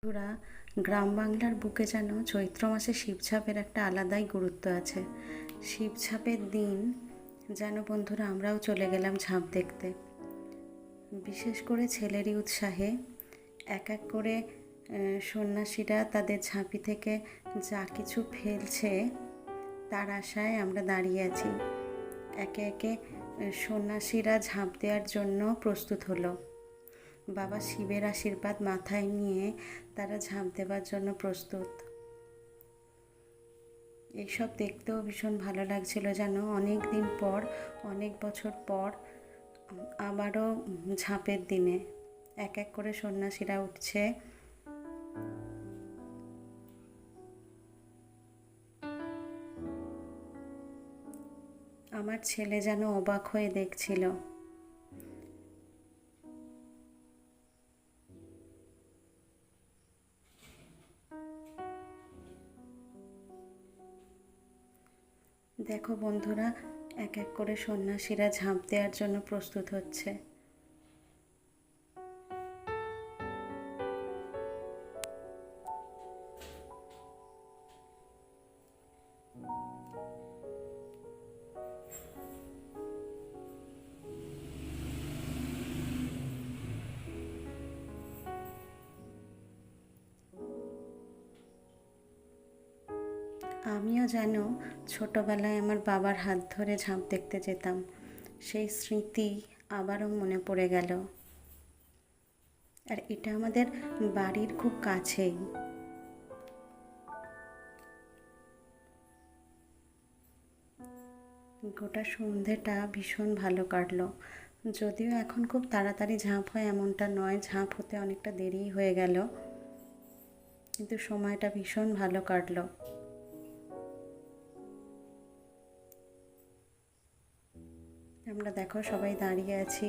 বন্ধুরা, গ্রাম বাংলার বুকে যেন চৈত্র মাসে শিবঝাপের একটা আলাদাই গুরুত্ব আছে। শিবঝাপের দিন যেন বন্ধুরা আমরাও চলে গেলাম ঝাঁপ দেখতে। বিশেষ করে ছেলেরই উৎসাহে এক এক করে সন্ন্যাসীরা তাদের ঝাঁপি থেকে যা কিছু ফেলছে তার আশায় আমরা দাঁড়িয়ে আছি। একে একে সন্ন্যাসীরা ঝাঁপ দেওয়ার জন্য প্রস্তুত হলো। বাবা শিবের আশীর্বাদ মাথায় নিয়ে তারা ঝাঁপ দেওয়ার জন্য প্রস্তুত। এইসব দেখতেও ভীষণ ভালো লাগছিল, যেন অনেক দিন পর, অনেক বছর পর আবারও ঝাঁপের দিনে এক এক করে সন্ন্যাসীরা উঠছে। আমার ছেলে যেন অবাক হয়ে দেখছিল। দেখো বন্ধুরা, এক এক করে সন্ন্যাসীরা ঝাঁপ দেওয়ার জন্য প্রস্তুত হচ্ছে। আমিও যেন ছোটবেলায় আমার বাবার হাত ধরে ঝাঁপ দেখতে যেতাম, সেই স্মৃতি আবারও মনে পড়ে গেল। আর এটা আমাদের বাড়ির খুব কাছেই। গোটা সন্ধেটা ভীষণ ভালো কাটলো। যদিও এখন খুব তাড়াতাড়ি ঝাঁপ হয় এমনটা নয়, ঝাঁপ হতে অনেকটা দেরি হয়ে গেল, কিন্তু সময়টা ভীষণ ভালো কাটলো। আমরা দেখো সবাই দাঁড়িয়ে আছি।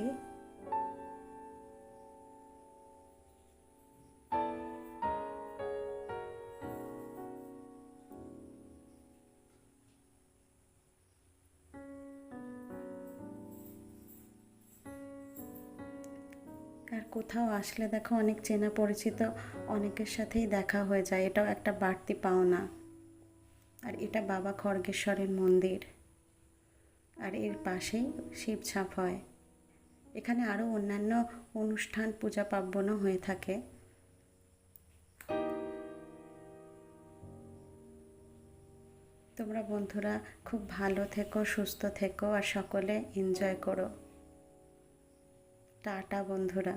আর কোথাও আসলে দেখো অনেক চেনা পরিচিত অনেকের সাথেই দেখা হয়ে যায়, এটাও একটা বাড়তি পাওনা। আর এটা বাবা খড়গেশ্বরের মন্দির, আর এর পাশেই শিবঝাঁপ হয়। এখানে আরও অন্যান্য অনুষ্ঠান, পূজা পার্বণও হয়ে থাকে। তোমরা বন্ধুরা খুব ভালো থেকো, সুস্থ থেকো, আর সকলে এনজয় করো। টাটা বন্ধুরা।